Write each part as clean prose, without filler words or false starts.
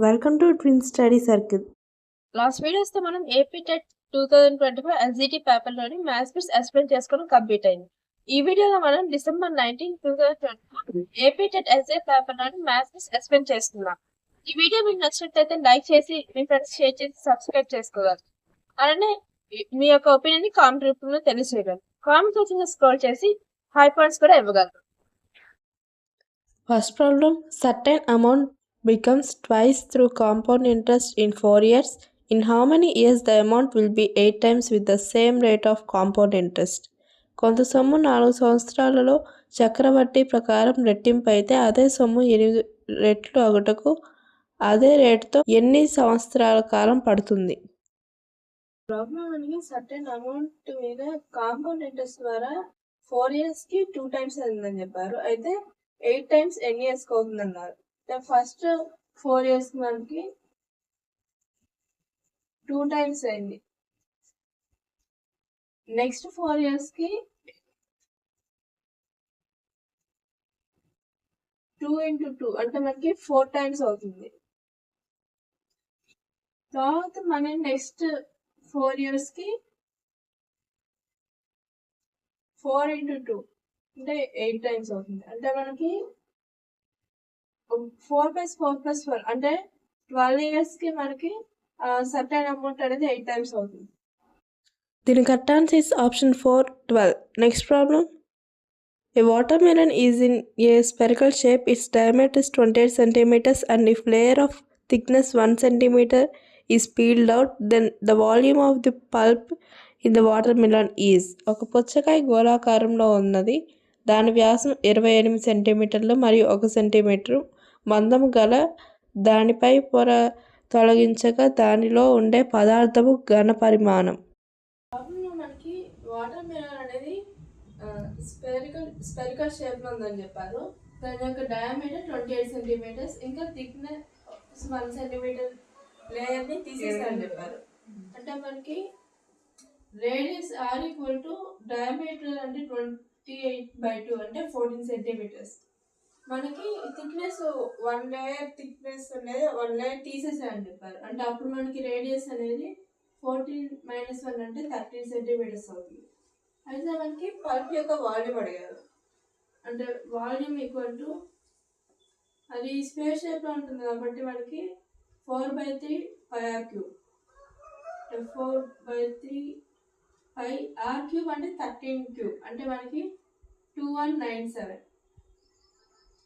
Welcome to twin study circle. Last videos తో మనం AP TET 2025 SGT paper లోని maths bits explain చేసుకోవడం complete అయింది. ఈ వీడియోలో మనం December 19, 2020 AP TET SA paper లోని మ్యాథ్స్ బిట్స్ ఎక్స్ప్లెయిన్ చేస్తున్నాం. ఈ వీడియో మీకు నచ్చినట్లయితే లైక్ చేసి మీ ఫ్రెండ్స్ షేర్ చేసి సబ్స్క్రైబ్ చేసుకోగలరు. అలానే మీ యొక్క ఒపీనియన్ ని కామెంట్ రూపంలో తెలియజేయగలరు. కామెంట్ సెక్షన్ స్క్రోల్ చేసి హై పాయింట్స్ కూడా ఇవ్వగలరు. First problem, certain amount becomes twice through compound interest in 4 years. In how many years the amount will be 8 times with the same rate of compound interest? కొంత సొమ్ము 4 సంవత్సరాలలో చక్రవడ్డీ ప్రకారం రెట్టింపు అయితే అదే సొమ్ము 8 రెట్లు అగుటకు అదే రేటుతో ఎన్ని సంవత్సరాల కాలం పడుతుంది? ప్రాబ్లం అనేది సర్టెన్ అమౌంట్ మీద కాంపౌండ్ ఇంట్రెస్ట్ ద్వారా 4 years కి 2 times అయిందని చెప్పారు. అయితే 8 times ఎన్ని ఇయర్స్ అవుతుంది అన్నారు. ఫస్ట్ 4 years కి మనకి 2 times అయింది. నెక్స్ట్ 4 years కి 2 into 2 అంటే మనకి 4 times అవుతుంది. తర్వాత మన నెక్స్ట్ 4 years కి 4 into 2 అంటే 8 times అవుతుంది. అంటే మనకి 4 plus 4 plus 4 అంటే 12 years కి మనకి సర్టెన్ అమౌంట్ అనేది 8 times అవుతుంది. దీని correct answer is option 4, 12. Next problem, a watermelon is in a spherical shape. Its diameter is 28 centimeters and if layer of thickness 1 centimeter is peeled out, then the volume of the pulp in the watermelon is. ఒక పుచ్చకాయ గోళాకారంలో ఉన్నది. దాని వ్యాసం 28 సెంటీమీటర్లు మరియు 1 centimetre మందము గల దానిపై పొర తొలగించగా దానిలో ఉండే పదార్థము ఘన పరిమాణం. మనకి వాటర్ మెలన్ అనేది స్పెరికల్ షేప్ లో ఉందని చెప్పారు. దాని యొక్క డయామీటర్ 28 సెంటీమీటర్స్ ఇంకా థిక్నెస్ 1 సెంటీమీటర్ లేయర్ ని తీసేసారని చెప్పారు. అంటే మనకి radius R equal to diameter అంటే 28/2 అంటే 14 సెంటీమీటర్స్. మనకి థిక్నెస్ 1 లేయర్ థిక్నెస్ అనేది 1 లేయర్ తీసేసారని చెప్పారు. అంటే అప్పుడు మనకి రేడియస్ అనేది 14 - 1 అంటే 13 సెంటీమీటర్స్ అవుతుంది. అయితే మనకి పల్ప్ యొక్క వాల్యూమ్ అడిగారు. అంటే వాల్యూమ్ ఈక్వల్ టు అది స్పేస్ షేప్ లో ఉంటుంది కాబట్టి మనకి 4/3 πr³ 4/3 πr³ అంటే 13³ అంటే మనకి 2197.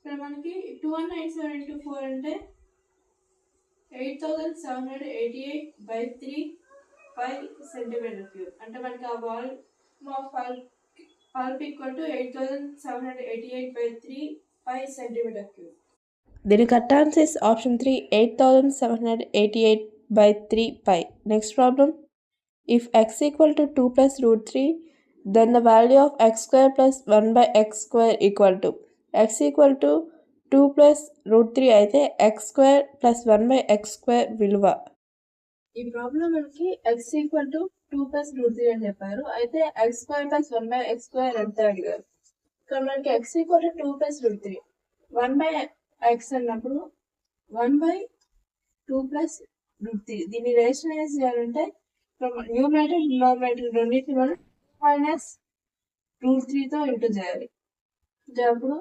ఇక్కడ మనకి 2197 into 4 అంటే 8788/3 π cm³ అంటే మనకి ఆ volume of pulp equal to 8788/3 π cm³. దీని correct answer is option 3, 8788/3 π. Next problem, if x equal to 2 plus √3, then the value of x square plus 1/x square equal to. x equal to 2 plus √3 అయితే x square plus 1/x square విలువ. ఈ problem మనకి x equal to 2 plus √3 అని చెప్పారు. అయితే x square plus 1/x square ఎంత అడిగారు. ఇక్కడ మనకి x equal to 2 plus √3 1/x అన్నప్పుడు 1/2 plus √3 దీన్ని రేషనలైజ్ చేయాలంటే న్యూమరేటర్ డినామినేటర్ రెండింటిని మనం -√3 తో ఇంటూ చేయాలి. అప్పుడు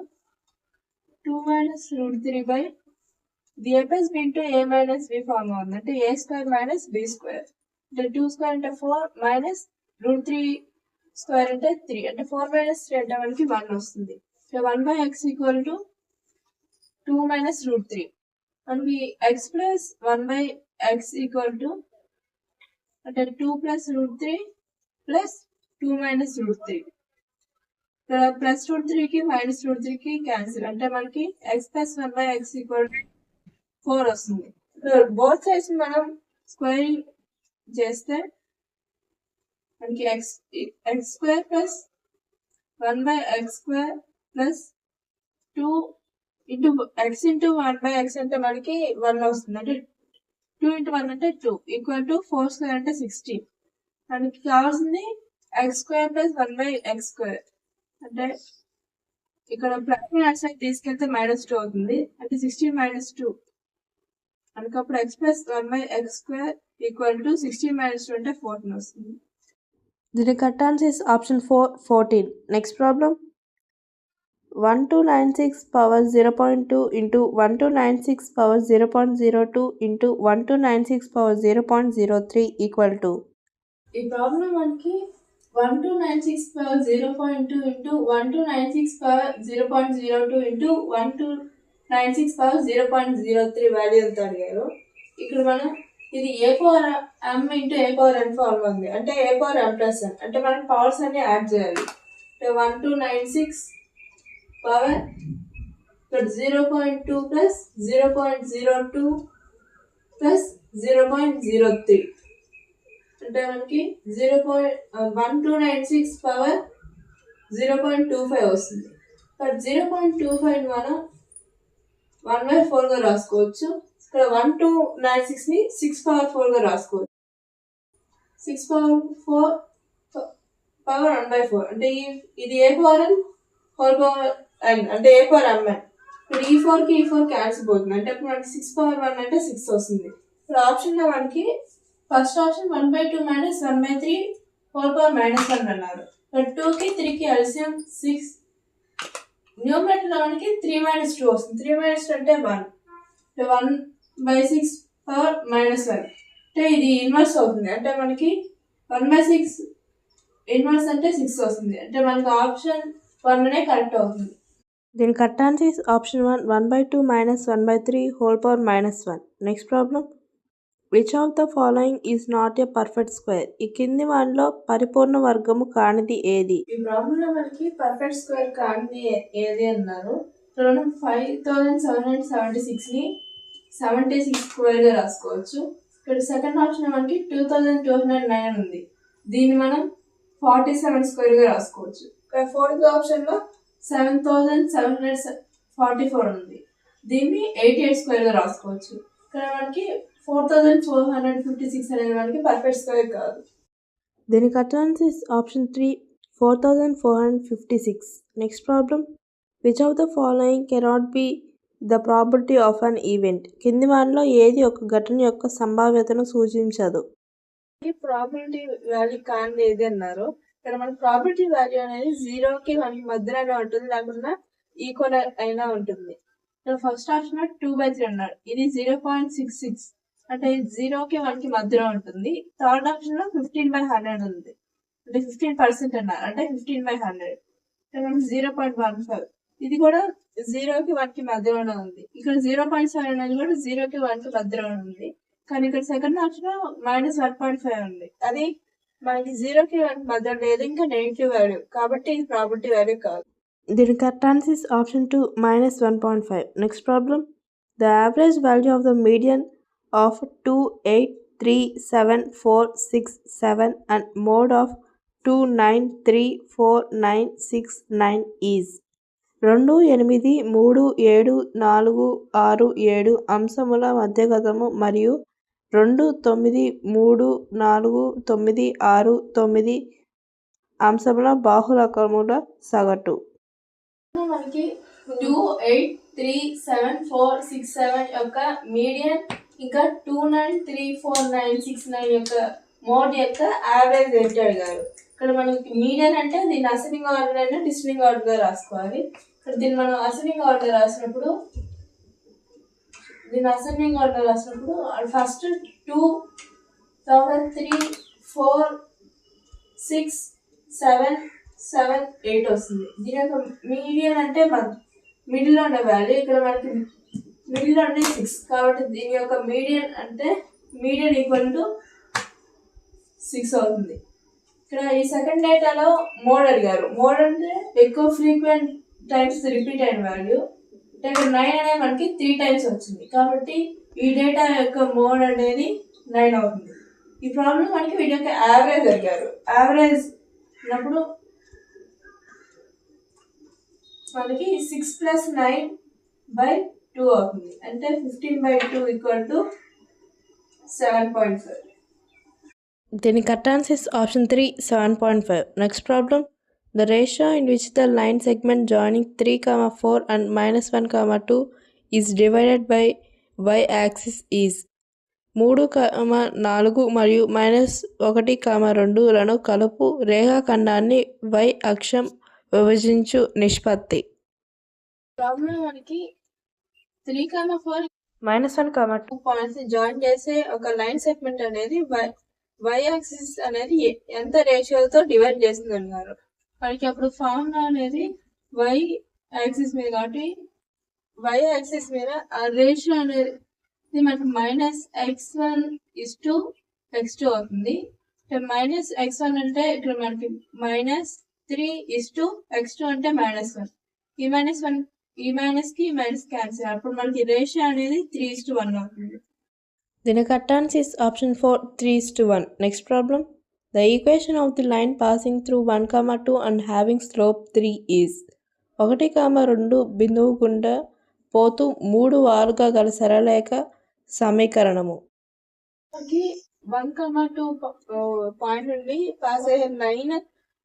2 - √3 a plus b into a minus b form అవుతుంది. అంటే a square minus b square అంటే 2 square అంటే 4 minus √3 square అంటే 3 అంటే 4 - 3 అంటే మనకి 1 వస్తుంది. 1/x equal to 2 - √3 మనకి x plus 1/x equal to అంటే 2 plus √3 plus 2 minus √3. ఇక్కడ ప్లస్ √3 కి మైనస్ √3 కి క్యాన్సిల్ అంటే మనకి x plus 1/x equal to 4 వస్తుంది. బోత్ సైడ్స్ మనం స్క్వేరింగ్ చేస్తే మనకి x square plus 1/x square plus 2 into x into 1/x అంటే మనకి 1 వస్తుంది. అంటే 2 into 1 అంటే 2 ఈక్వల్ టు 4 square అంటే 16. మనకి కావాల్సింది x square plus 1/x square అంటే ఇక్కడ ప్లస్ సైడ్ తీసుకెళ్తే -2 అవుతుంది. అంటే 16 - 2 మనకి అప్పుడు x plus 1 by x square equal to 16 minus 2 అంటే 14 వస్తుంది. దీని correct answer is option 4 14. Next problem 1296 power 0.2 into 1296 power 0.02 into 1296 power 0.03 equal to. ఈ ప్రాబ్లం మనకి 1296 power 0.2 into 1296 power 0.02 into 1296 power 0.03 value ఎంత అడిగారు. ఇక్కడ మనం ఇది a power m into a power n form ఉంది. అంటే a power m plus n అంటే మనం పవర్స్ అన్ని యాడ్ చేయాలి. 1296 పవర్ 0.2 ప్లస్ 0.02 ప్లస్ 0.03 అంటే మనకి 1296 పవర్ 0.25 వస్తుంది. బట్ 0.25 మనం 1/4గా రాసుకోవచ్చు. ఇక్కడ 1296 ని 6 పవర్ 4గా రాసుకోవచ్చు. 6 పవర్ 4 పవర్ 1/4 అంటే ఇది a power n whole power n అంటే ఏ పవర్ mn. ఇప్పుడు ఈ 4 కి ఈ 4 క్యాన్సిల్ పోతుంది. అంటే ఇప్పుడు మనకి 6 పవర్ 1 అంటే 6 వస్తుంది. ఇప్పుడు ఆప్షన్ లో మనకి first option 1/2 minus 1/3 whole power -1 అన్నారు. 2 కి 3 కి ఎల్సిఎం 6. న్యూమరేటర్ లో మనకి 3 - 2 వస్తుంది. 3 - 2 అంటే 1. 1/6 పవర్ -1 అంటే ఇది ఇన్వర్స్ అవుతుంది. అంటే మనకి 1/6 ఇన్వర్స్ అంటే 6 వస్తుంది. అంటే మనకి ఆప్షన్ 1 అనే కరెక్ట్ అవుతుంది. దీని correct answer is option 1 1/2 minus 1/3 whole power -1. Next problem which of the following is not a perfect square. ఈ కింది వాటిలో పరిపూర్ణ వర్గము కానిది ఏది? ఈ ప్రాబ్లం లో మనకి పర్ఫెక్ట్ స్క్వేర్ కానిది ఏది అన్నారు. మనం 5776 ని 76 స్క్వేర్ గా రాసుకోవచ్చు. ఇక్కడ సెకండ్ ఆప్షన్ మనకి 2209 ఉంది. దీన్ని మనం 47 స్క్వేర్ గా రాసుకోవచ్చు. ఇక్కడ ఫోర్త్ ఆప్షన్ లో 7744 ఉంది. దీన్ని 88 స్క్వేర్ గా రాసుకోవచ్చు. ఇక్కడ మనకి 4456 అనేది మనకి పర్ఫెక్ట్ స్క్వేర్ కాదు. దీని correct answer is option 3 4456. Next problem which of the following cannot be the probability of an event. కింది వాటిలో ఏది ఒక ఘటన యొక్క సంభావ్యతను సూచించదు? ఈ ప్రాబిలిటీ వాల్యూ కానిది ఏది అన్నారు. ఇక్కడ మన ప్రాబిలిటీ వాల్యూ అనేది 0కి 1కి మధ్యలో ఉంటుంది, లేకుండా ఈక్వల్ అయినా ఉంటుంది. ఇక్కడ ఫస్ట్ ఆప్షన్ 2/3 అన్నారు. ఇది 0.66 అంటే 0కి 1కి మధ్యలో ఉంటుంది. థర్డ్ ఆప్షన్ లో 15/100 ఉంది. అంటే 15% అన్నారు. అంటే 15/100 మనకి 0.15. ఇది కూడా 0కి 1కి మధ్యలోనే ఉంది. ఇక్కడ 0.7 అనేది కూడా 0కి 1కి మధ్యలో ఉంది. కానీ ఇక్కడ సెకండ్ ఆప్షన్ -1.5 ఉంది. అది మనకి 0కి 1కి మధ్యలో లేదు, ఇంకా నెగిటివ్ వాల్యూ, కాబట్టి ఇది ప్రాబిలిటీ వాల్యూ కాదు. దీని correct answer is option 2 -1.5. Next problem the average value of the median of 2, 8, 3, 7, 4, 6, 7 and mode of 2, 9, 3, 4, 9, 6, 9 is 2, 8, 3, 7, 4, 6, 7 అంశముల మధ్యగతము మరియు 2, 9, 3, 4, 9, 6, 9 అంశముల బాహుళకముల సగటు. మనకి 2, 8, 3, 7, 4, 6, 7 యొక్క మీడియన్ ఇంకా 2, 9, 3, 4, 9, 6, 9 యొక్క మోడ్ యొక్క యావరేజ్ ఏంటి అడిగారు. ఇక్కడ మనకి మీడియన్ అంటే దీన్ని అసెండింగ్ ఆర్డర్ అయినా డిసెండింగ్ ఆర్డర్ గా రాసుకోవాలి. ఇక్కడ దీన్ని మనం అసెండింగ్ ఆర్డర్ రాసినప్పుడు ఫస్ట్ 2, 3, 4, 6, 7, 7, 8 వస్తుంది. దీని యొక్క మీడియన్ అంటే మిడిల్ లో ఉండే వాల్యూ. ఇక్కడ మనకి మిడిల్ లో ఉండే 6 కాబట్టి దీని యొక్క మీడియన్ అంటే మీడియన్ ఈక్వల్ టు 6 అవుతుంది. ఇక్కడ ఈ సెకండ్ డేటాలో మోడ్ అడిగారు. మోడ్ అంటే ఎక్కువ ఫ్రీక్వెంట్ టైమ్స్ రిపీట్ అయిన వాల్యూ. ఇక్కడ 9 అనేది మనకి 3 టైమ్స్ వచ్చింది, కాబట్టి ఈ డేటా యొక్క మోడ్ అనేది 9 అవుతుంది. ఈ ప్రాబ్లం మనకి వీటి యొక్క యావరేజ్ అడిగారు. యావరేజ్ అన్నప్పుడు మనకి 6 + 9/2 అవుతుంది. అంటే 15/2 = 7.5. దీని correct answer is option 3 7.5. Next problem the ratio in which the line segment joining 3, 4 and -1, 2 is divided by y axis is 3, 4 మరియు -1, 2లను కలుపు రేఖాఖండాన్ని y అక్షం విభజించు నిష్పత్తి. ప్రాబ్లం మనకి 3, 4 -1, పాయింట్స్ జాయిన్ చేసే ఒక లైన్ సెగ్మెంట్ అనేది y యాక్సిస్ అనేది ఎంత రేషియోతో డివైడ్ చేస్తుంది అన్నారు. మనకి అప్పుడు ఫార్ములా అనేది y యాక్సిస్ మీద కాబట్టి y యాక్సిస్ మీద ఆ రేషియో అనేది మనకి -x1:x2 అవుతుంది. -x1 అంటే ఇక్కడ మనకి -3:x2 అంటే -1. ఈ -1 ఈ మైనస్కి మైనస్ క్యాన్సిల్, అప్పుడు మనకి రేషియో అనేది 3:1 అవుతుంది. The curtain is option 4 3:1. Next problem. The equation of the line passing through 1, 2 and having slope 3 is 1, 2 బిందువు గుండా పోతూ 3 వారుగా గల సరళరేఖ సమీకరణము. మనకి 1, 2 పాయింట్ నుండి పాస్ అయ్యే లైన్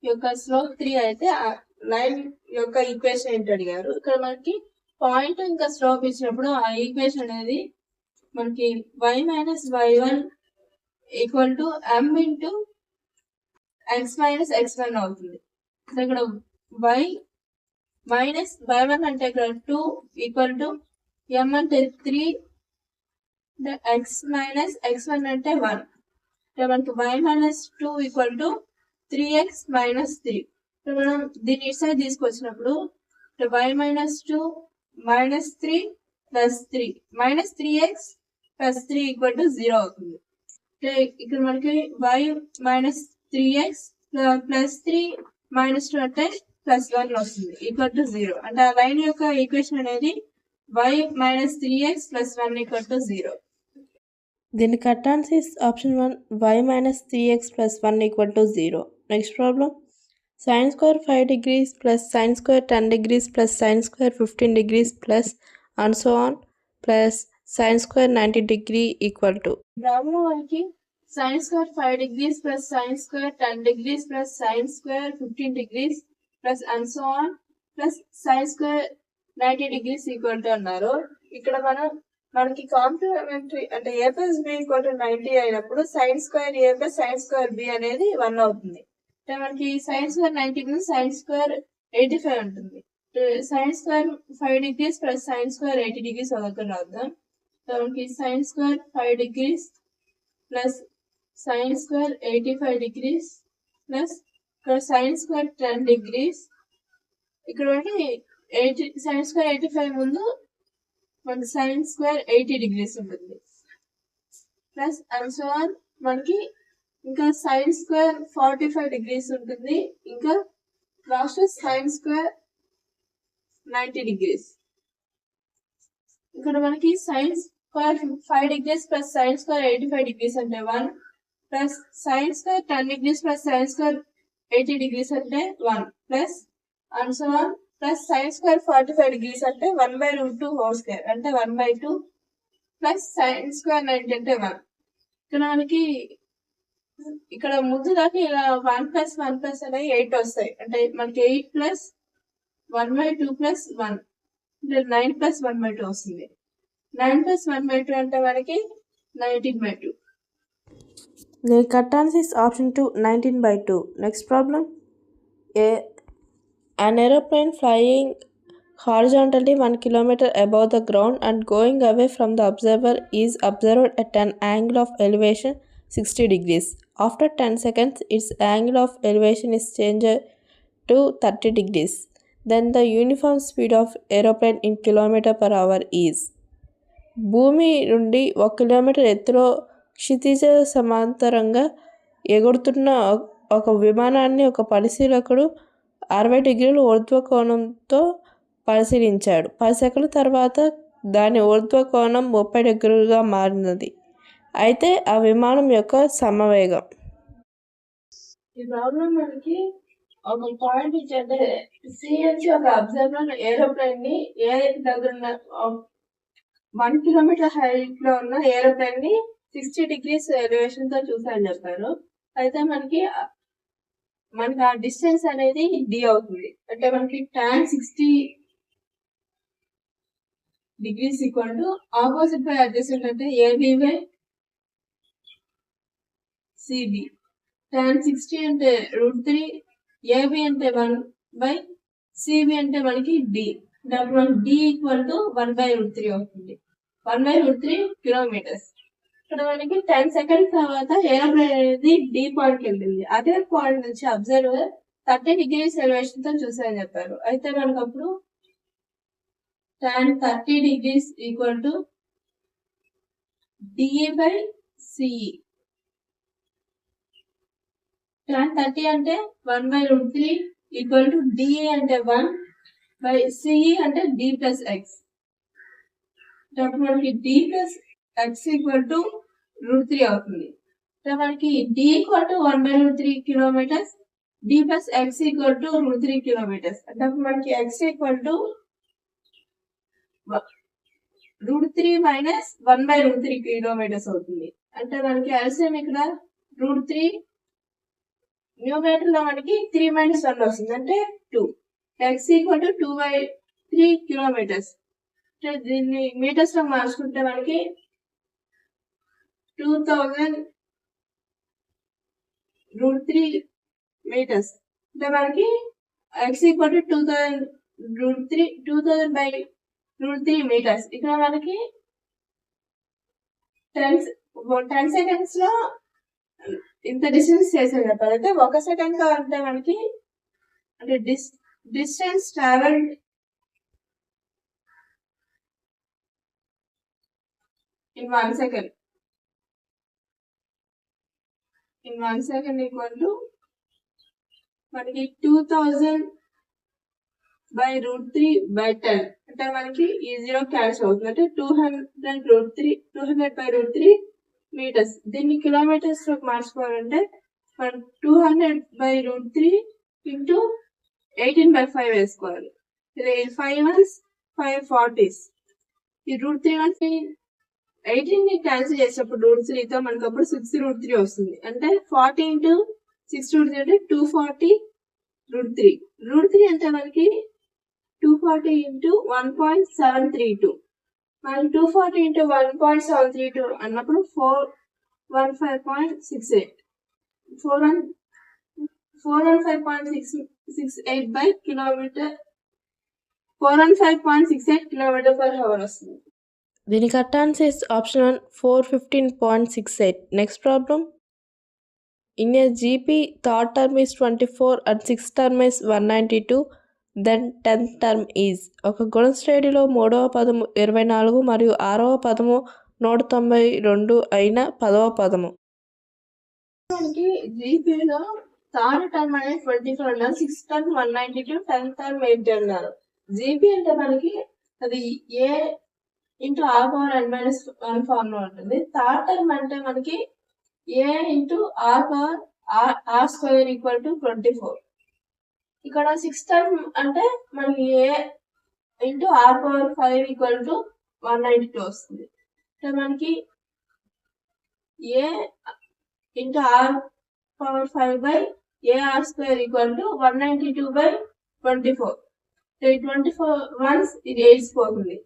యొక్క స్లోప్ 3 అయితే ఆ లైన్ యొక్క ఈక్వేషన్ ఏంటి అడిగారు. ఇక్కడ మనకి పాయింట్ ఇంకా స్లోప్ ఇచ్చినప్పుడు ఆ ఈక్వేషన్ అనేది మనకి y - y1 = m × x - x1 అవుతుంది. ఇక్కడ y - y1 అంటే ఇక్కడ 2 = m అంటే 3, x - x1 అంటే 1. మనకి y - 2 = 3x - 3. మనం దీన్ని ఇటు సైడ్ తీసుకొచ్చినప్పుడు y - 2 - 3 + 3 -3x + 3 = 0 అవుతుంది. ఇక్కడ మనకి y - 3x + 3 - 2 అంటే +1 వస్తుంది =0. అంటే ఆ లైన్ యొక్క ఈక్వేషన్ అనేది y - 3x + 1 = 0. Then curtain is option 1 y - 3x + 1 = 0. Next problem. Sin square 5 degrees plus sin square 10 degrees plus sin square 15 degrees plus and so on plus sin square 90 degree = problem మనకి sin square 5 degrees plus sin square 10 degrees plus sin square 15 degrees plus and so on plus sin square 90 degrees = అన్నారు. ఇక్కడ మనకి complementary అంటే a + b = 90 అయినప్పుడు sin square a + sin square b అనేది 1 అవుతుంది. మనకి sin square 90 కి sin square 85 ఉంటుంది. sin square 5 degrees plus sin square 80 degrees అవుతుంది రాద్దాం. మనకి sin square 5 degrees plus sin square 85 degrees plus ఇక్కడ sin square 10 degrees, ఇక్కడ మనకి sin square 85 ముందు మనకి sin square 80 degrees ఉంటుంది ప్లస్ అండ్ సో ఆన్. మనకి ఇంకా sin square 45 degrees ఉంటుంది. ఇంకా లాస్ట్ sin square 90 degrees. ఇక్కడ మనకి sin square 5 degrees plus sin square 85 degrees అంటే 1 plus sin square 10 degrees plus sin square 80 degrees అంటే 1 plus and so on plus sin square 45 degrees అంటే 1/√2 whole square అంటే 1/2 plus sin square 90 అంటే 1. ఇక్కడ మనకి ఇక్కడ ముందు దాకా ఇలా 1 + 1 + అనేవి 8 వస్తాయి. అంటే మనకి 8 + 1/2 + 1 అంటే 9 + 1/2 వస్తుంది. 9 + 1/2 అంటే మనకి 19/2. The curtain is option 2 19/2. Next problem. An aeroplane flying horizontally 1 kilometer above the ground and going away from the observer is observed at an angle of elevation 60 degrees. After 10 seconds, its angle of elevation is changed to 30 degrees. Then the uniform speed of aeroplane in km/h is. భూమి నుండి 1 kilometre ఎత్తులో క్షితిజ సమాంతరంగా ఎగురుతున్న ఒక విమానాన్ని ఒక పరిశీలకుడు 60 డిగ్రీల ఊర్ధ్వకోణంతో పరిశీలించాడు. 10 సెకన్ల తర్వాత దాని ఊర్ధ్వకోణం 30 డిగ్రీలుగా మారినది. అయితే ఆ విమానం యొక్క సమవేగం. ఈ ప్రాబ్లం మనకి ఒక పాయింట్ ఇచ్చారంటే సి నుంచి ఒక అబ్జర్వర్ ఏరోప్లేన్ ని ఏదైతే దగ్గర ఉన్న 1 కిలోమీటర్ హైట్ లో ఉన్న ఏరోప్లేన్ ని 60 degrees ఎలివేషన్ తో చూసారని చెప్పారు. అయితే మనకి ఆ డిస్టెన్స్ అనేది d అవుతుంది. అంటే మనకి tan 60 degrees equal to opposite by adjacent అంటే AB by CB. tan 60 అంటే √3, AB అంటే 1 by CB అంటే మనకి D. అప్పుడు మనకి D ఈక్వల్ టు 1 by √3 అవుతుంది. 1 by √3 కిలోమీటర్స్. ఇక్కడ మనకి 10 సెకండ్స్ తర్వాత ఏరోప్లేన్ అనేది D పాయింట్కి వెళ్ళింది. అదే పాయింట్ నుంచి అబ్జర్వర్ 30 degrees ఎలివేషన్ తో చూసాయని చెప్పారు. అయితే మనకు అప్పుడు tan 30 degrees equal to DE by CE. tan 30 అంటే 1 by √3 ఈక్వల్ టు DE అంటే 1 by CE అంటే D plus X. అప్పుడు మనకి D plus X equal to √3 అవుతుంది. మనకి D equal to 1 by √3 kilometres, D plus X equal to √3 kilometres. అంటే మనకి X equal to √3 minus 1 by √3 kilometres అవుతుంది. అంటే మనకి ఎల్సిఎం ఇక్కడ √3 న్యూమరేటర్ లో మనకి 3 మైనస్ 1 వస్తుంది అంటే 2. X equal to 2 by 3 kilometres. దీన్ని మీటర్స్ లో మార్చుకుంటే మనకి 2000 √3 మీటర్స్. అంటే మనకి X equal to 2000 by √3 metres. ఇక్కడ మనకి 10 సెకండ్స్ లో ఇంత డిస్టెన్స్ చేసాం చెప్పాలి. అయితే 1 సెకండ్ లో అంటే మనకి అంటే distance travel in 1 second equal to మనకి 2000 by √3 by 10. అంటే మనకి ఈ 0 క్యాన్సిల్ అవుతుంది. అంటే 200 by √3 మీటర్స్. దీన్ని కిలోమీటర్స్ లోకి మార్చుకోవాలంటే మనం 200 by √3 ఇంటూ 18 by 5 వేసుకోవాలి. 5 1s 5 40s. ఈ √3 అంటే 18 ని క్యాన్సిల్ చేసినప్పుడు √3 తో మనకు అప్పుడు 6 √3 వస్తుంది. అంటే 40 ఇంటూ 6 √3 అంటే 240 √3. √3 అంటే మనకి 240 ఇంటూ 1.732. మనం 240 ఇంటూ 1.732 అన్నప్పుడు 415.68 415.68 by kilometre 415.68 kilometre per hour వస్తుంది. దీని correct answer is option 1 415.68. Next problem. In a GP, third term is 24 and sixth term is 192. Then 10th term is. ఒక గుణశ్రేణిలో 3వ పదము 24 మరియు 6వ పదము 192 అయిన 10వ పదము. మనకి జీపీలో థర్డ్ టర్మ్ అనేది 24 అన్నారు, సిక్స్త్ టర్మ్ 192, 10th టర్మ్ 80 అన్నారు. జీపీ అంటే మనకి అది a into r power n minus 1 form లో ఉంటుంది. థర్డ్ టర్మ్ అంటే మనకి a into r power r square equal to 24. ఇక్కడ సిక్స్త్ టర్మ్ అంటే మనకి a into r power 5 equal to 192 వస్తుంది. అంటే మనకి a into r power 5 by AR square equal to 192 by 24. 24 once ఇది 8 పోతుంది.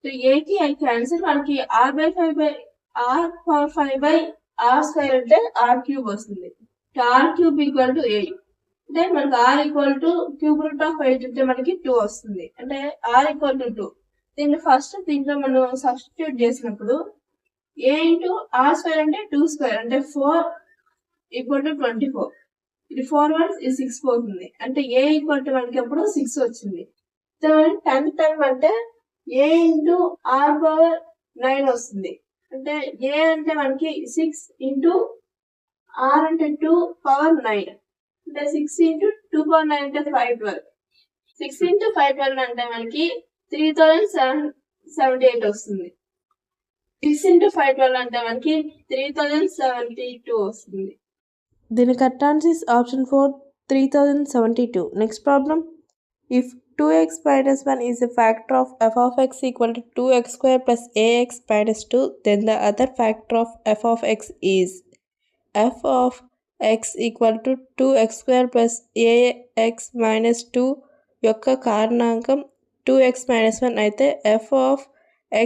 సో ఏకి ఐ క్యాన్సిల్, మనకి r by 5 by are power 5 by R square అంటే ఆర్ క్యూబ్ వస్తుంది. R cube equal to 8. అంటే మనకి R equal to cube root of 8 అంటే మనకి 2 వస్తుంది. అంటే ఆర్ ఈక్వల్ టు 2. దీన్ని ఫస్ట్ దీంట్లో మనం సబ్స్టిట్యూట్ చేసినప్పుడు ఏ ఇంటూ ఆర్ స్క్వేర్ అంటే 2 స్క్వేర్ అంటే 4 ఈక్వల్ టు 24. ఇది 4 వన్స్ ఇది 6 పోతుంది. అంటే ఏ ఈక్వల్ టు మనకి అప్పుడు 6 వచ్చింది. 10th టర్మ్ అంటే ఏ ఇంటూ ఆర్ పవర్ 9 వస్తుంది. అంటే ఏ అంటే మనకి 6 ఇంటూ ఆర్ అంటే 2 పవర్ 9 అంటే 6 ఇంటూ 2 పవర్ 9 అంటే 512. 6 ఇంటూ 512 అంటే మనకి 3078 వస్తుంది. 6 ఇంటూ 512 అంటే మనకి 3072 వస్తుంది. దీని correct answer is option 4 3072. Next problem. If 2x minus 1 is a factor of f of x equal to 2x square plus ax minus 2, then the other factor of f of x is f of x equal to 2x square plus ax minus 2 యొక్క కారణాంకం 2x minus 1 అయితే f of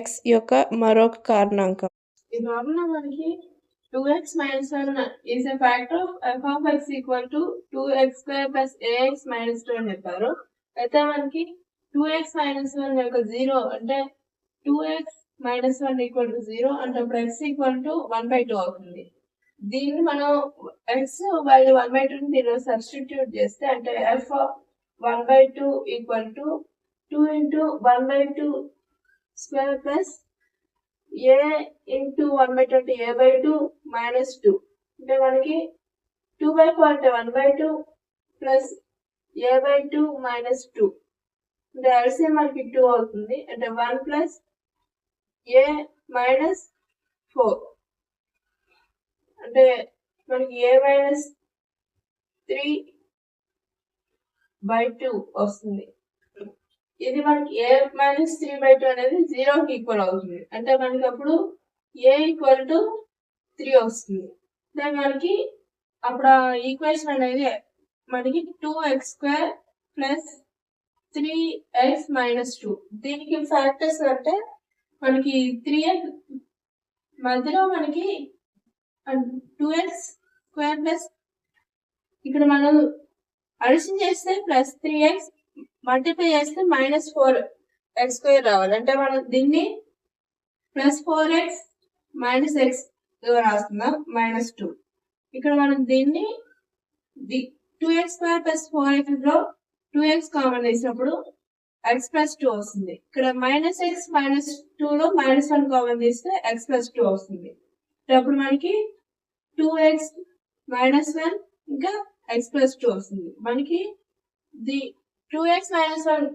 x యొక్క మరొక కారణాంకం. ఈ ప్రాబ్లంలో మనకి 2x minus 1 is a factor of f of x equal to 2x square plus ax minus 2 అని చెప్పారు. అయితే మనకి 2x minus 1 యొక్క 0 అంటే 2x minus 1 equal to 0 అంటే అప్పుడు x equal to 1/2 అవుతుంది. దీన్ని మనం x వాల్యూ 1/2 దీనిలో సబ్స్టిట్యూట్ చేస్తే అంటే f of 1/2 equal to 2 into 1/2 square plus a into 1/2 అంటే a/2 minus 2 అంటే మనకి 2/4 అంటే 1/2 ప్లస్ a/2 minus 2 అంటే LCM మనకి 2 అవుతుంది అంటే 1 ప్లస్ a minus 4 అంటే మనకి a minus 3/2 వస్తుంది. ఇది మనకి a minus 3/2 అనేది 0కి ఈక్వల్ అవుతుంది అంటే మనకి అప్పుడు a ఈక్వల్ టు 3 వస్తుంది. దాని మనకి అప్పుడు ఆ ఈక్వేషన్ అనేది మనకి 2x square plus 3x minus 2 దీనికి ఫ్యాక్టర్స్ అంటే మనకి 3x మధ్యలో మనకి 2x స్క్వేర్ ప్లస్ ఇక్కడ మనం అడిషన్ చేస్తే ప్లస్ 3x మల్టిప్లై చేస్తే మైనస్ 4x స్క్వేర్ రావాలి అంటే మనం దీన్ని ప్లస్ 4x మైనస్ x రాస్తున్నాం మైనస్ 2 ఇక్కడ మనం దీన్ని 2x స్క్వేర్ ప్లస్ 4x లో 2x కామన్ తీసినప్పుడు x ప్లస్ 2 వస్తుంది. ఇక్కడ మైనస్ x మైనస్ 2 లో మైనస్ 1 కామన్ తీస్తే x ప్లస్ 2 వస్తుంది. అప్పుడు మనకి 2x మైనస్ 1 ఇంకా x ప్లస్ 2 వస్తుంది. మనకి 2x minus 1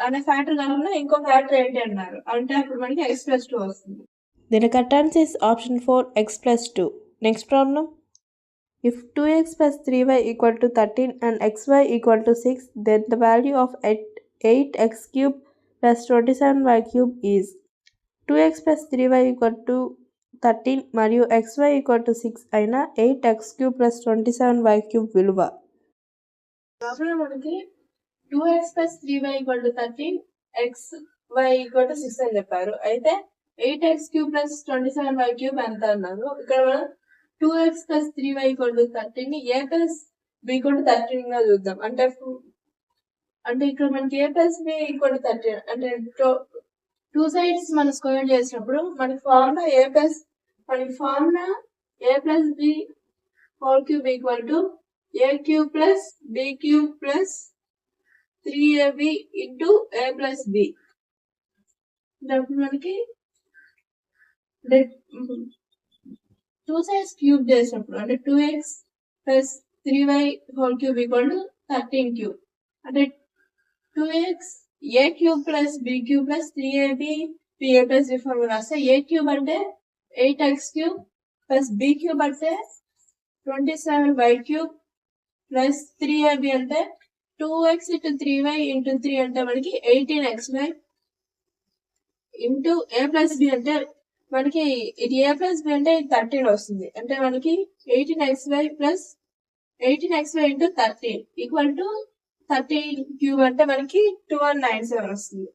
అనే ఫ్యాక్టర్ కాకుండా ఇంకో ఫ్యాక్టర్ ఏంటి అన్నారు అంటే అప్పుడు మనకి x plus 2 వస్తుంది. Then the correct answer is option 4 x plus 2. Next problem. If 2x plus 3y equal to 13 and xy equal to 6, then the value of 8x cube plus 27y cube is 2x plus 3y equal to 13 మరియు xy equal to 6 అయిన 8x cube plus 27y cube విలువ. Problem మనకి 2x plus 3y equal to 13 xy equal to 6 అని చెప్పారు. అయితే 8x cube plus 27y cube ఎంత అన్నారు. ఇక్కడ మనం 2x plus 3y equal to 13 ని a plus b equal to 13 గా చూద్దాం. అంటే ఇక్కడ మనకి a plus b equal to 13 అంటే టూ సైడ్స్ మనం స్క్వేర్ చేసినప్పుడు మనకి formula a plus b whole cube equal to a cube plus b cube plus 3ab into a plus b. మనకి టూ సైడ్స్ క్యూబ్ చేసినప్పుడు అంటే 2x plus 3y whole cube equal to 13 cube అంటే 2x a cube plus b cube plus 3ab a plus b formula రాస్తే a cube అంటే 8x cube plus b cube అంటే 27y cube plus 3ab అంటే 2x into 3y into 3 అంటే మనకి 18xy into a plus b అంటే మనకి ఇది a plus b అంటే 13 వస్తుంది అంటే మనకి 18xy plus 18xy into 13 equal to 13 cube అంటే మనకి 2197 వస్తుంది.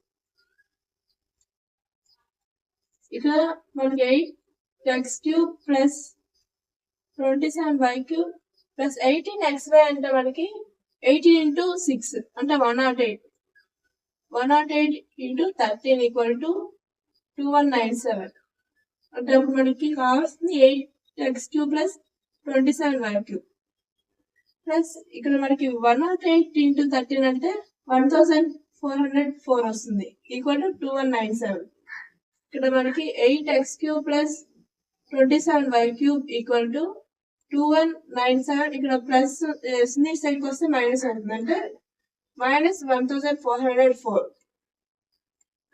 ఇక్కడ మనకి 8x cube plus 27y cube plus 18xy అంటే మనకి 18 into 6 అంటే 108 into 13 ఈక్వల్ టు 2197 అంటే అప్పుడు మనకి కావాల్సింది 8x cube plus 27y cube plus ఇక్కడ మనకి 108 into 13 అంటే 1404 వస్తుంది ఈక్వల్ టు 2197. ఇక్కడ మనకి 8x cube plus 27y cube equal to 2197 ఇక్కడ ప్లస్ సైడ్కి వస్తే మైనస్ అవుతుంది అంటే -1404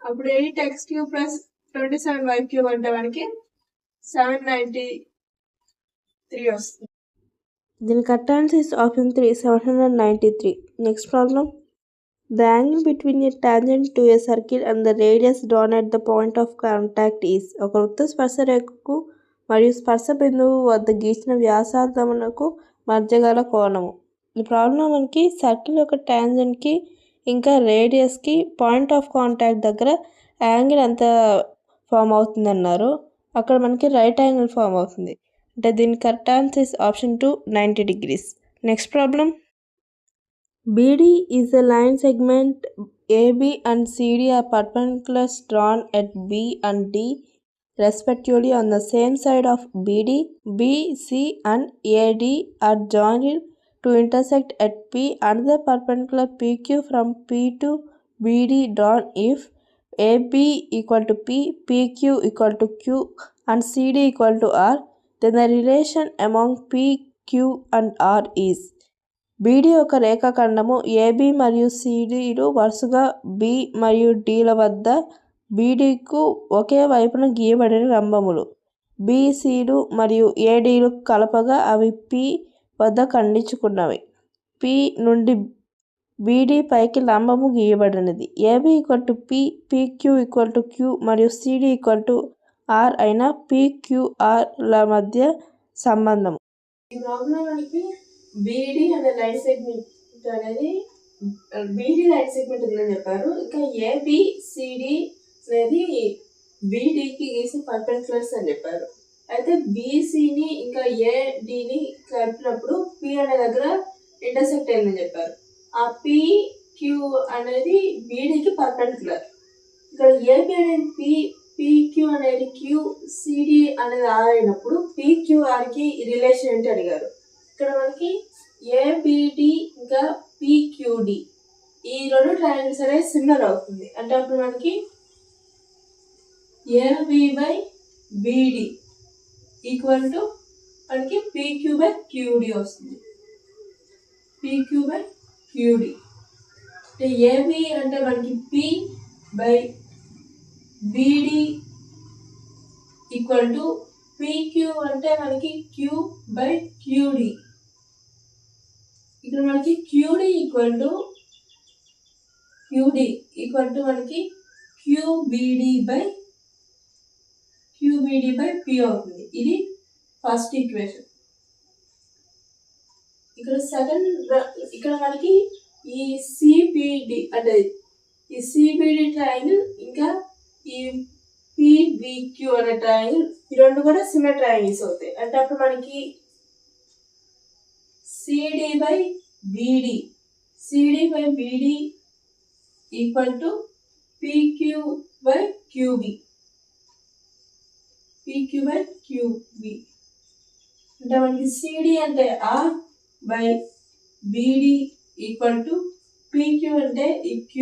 అప్పుడు 8x cube plus 27y cube అంటే మనకి 793 వస్తుంది. The correct answer is option 3 793. Next problem. The angle between a tangent to a circle and the radius drawn at the point of contact is ఒక వృత్త స్పర్శరేఖకు మరియు స్పర్శ బిందువు వద్ద గీసిన వ్యాసార్థమునకు మధ్య గల కోణము. ఈ ప్రాబ్లం మనకి సర్కిల్ యొక్క టాంజెంట్కి ఇంకా రేడియస్కి పాయింట్ ఆఫ్ కాంటాక్ట్ దగ్గర యాంగిల్ ఎంత ఫామ్ అవుతుంది అన్నారు, అక్కడ మనకి రైట్ యాంగిల్ ఫామ్ అవుతుంది. అంటే దీని correct answer is option 2 90 degrees. Next problem. BD is a line segment AB and CD are perpendiculars drawn at B and D respectively on the same side of BD. B, C and AD are joined to intersect at P. Another perpendicular PQ from P to BD drawn if AB equal to P, PQ equal to Q and CD equal to R, then the relation among P, Q and R is. BD ఒక రేఖాఖండము. AB మరియు CDలు వరుసగా B మరియు Dల వద్ద BDకు ఒకే వైపున గీయబడిన లంబములు. BCలు మరియు ADలు కలపగా అవి P వద్ద ఖండించుకున్నవి. P నుండి BD పైకి లంబము గీయబడినది. AB equal to P, PQ equal to Q మరియు CD ఈక్వల్ టు R అయిన PQRల మధ్య సంబంధం. ఈ ప్రాబ్లం మనకి BD అనే లైన్ సెగ్మెంట్ అనేది BD లైన్ సెగ్మెంట్ ఉందని చెప్పారు. ఇంకా ABCD అనేది BDకి గీసి పర్పెండిక్యులర్స్ అని చెప్పారు. అయితే BCని ఇంకా ADని కలిపినప్పుడు P అనే దగ్గర ఇంటర్సెక్ట్ అయిందని చెప్పారు. ఆ PQ అనేది BDకి పర్పెండిక్యులర్. ఇక్కడ AB అనేది PQ అనేది Q, CD అనేది R అయినప్పుడు PQRకి రిలేషన్ ఏంటి అడిగారు. ఇక్కడ మనకి ABD ఇంకా PQD ఈ రెండు ట్రయాంగిల్స్ అనేది సిమిలర్ అవుతుంది. అంటే అప్పుడు మనకి AB by BD equal to మనకి PQ బై QD వస్తుంది. PQ బై QD అంటే AB అంటే మనకి P by BD equal to PQ అంటే మనకి Q బై QD. ఇక్కడ మనకి QD ఈక్వల్ టు మనకి QBD బై P అవుతుంది. ఇది ఫస్ట్ ఈక్వేషన్. ఇక్కడ మనకి ఈ CBD అంటే ఈ CBD ట్రయాంగిల్ ఇంకా ఈ PBQ అనే ట్రయాంగిల్ ఈ రెండు కూడా సిమిలర్ ట్రయాంగిల్స్ అవుతాయి. అంటే అప్పుడు మనకి CD by BD equal to PQ by QB అంటే మనకి CD అంటే R by BD equal to PQ అంటే ఈ Q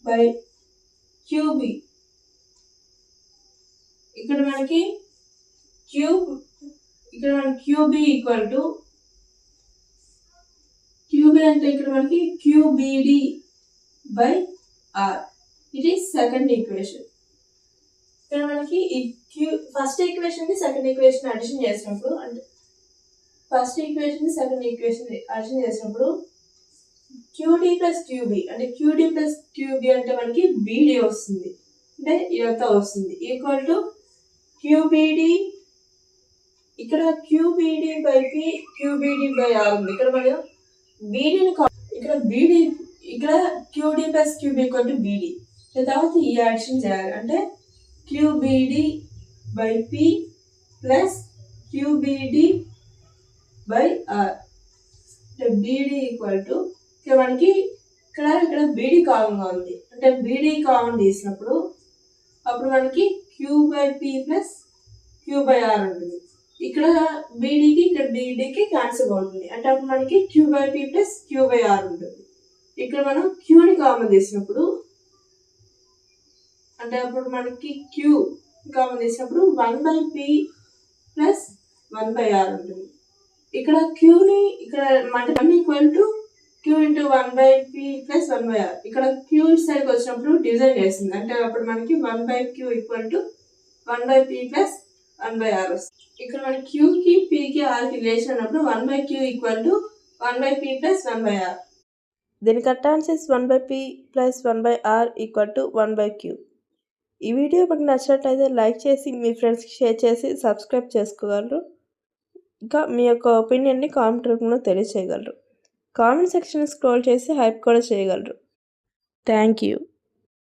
బై QB. ఇక్కడ మనకి QB ఈక్వల్ టు QB అంటే ఇక్కడ మనకి QBD బై R. ఇది సెకండ్ ఈక్వేషన్. ఇక్కడ మనకి ఈ ఫస్ట్ ఈక్వేషన్ ని సెకండ్ ఈక్వేషన్ అడిషన్ చేసినప్పుడు అంటే QD ప్లస్ QB అంటే QD ప్లస్ QB అంటే మనకి BD వస్తుంది. అంటే ఇదంతా వస్తుంది ఈక్వల్ టు QBD. ఇక్కడ QBD by P, QBD by R ఉంది. ఇక్కడ మనం BDని ఇక్కడ QD plus QB equal to BD. తర్వాత ఈ యాక్షన్ చేయాలి. అంటే QBD by P plus QBD by R. అంటే BD ఈక్వల్ టు మనకి ఇక్కడ BD కామన్గా ఉంది. అంటే BD కామన్ తీసినప్పుడు అప్పుడు మనకి Q by P plus Q by R ఉంటుంది. ఇక్కడ BDకి ఇక్కడ BDకి క్యాన్సిల్ అవుతుంది. అంటే అప్పుడు మనకి Q by P plus Q by R ఉంటుంది. ఇక్కడ మనం Qని కామన్ తీసినప్పుడు అంటే అప్పుడు మనకి Q కామన్ తీసినప్పుడు 1 by P plus 1 by R ఉంటుంది. ఇక్కడ Qని ఇక్కడ అంటే 1 equal to Q into 1 by P plus 1 by R. ఇక్కడ Q సైడ్కి వచ్చినప్పుడు డివైడ్ చేస్తుంది. అంటే అప్పుడు మనకి 1 by Q equal to 1 by P plus 1 by R వస్తుంది. ఇక్కడ మనకి Qకి Pకి Rకి రిలేషన్ ఉన్నప్పుడు 1 by Q equal to 1 by P plus 1 by R. దీని correct answer 1 by P plus 1 by R equal to 1 by Q. ఈ వీడియో మీకు నచ్చినట్లయితే like చేసి మీ ఫ్రెండ్స్కి షేర్ చేసి సబ్స్క్రైబ్ చేసుకోగలరు. ఇంకా మీ యొక్క ఒపీనియన్ని కామెంట్ రూపంలో తెలియచేయగలరు. కామెంట్ సెక్షన్ స్క్రోల్ చేసి హైప్ కూడా చేయగలరు. Thank you.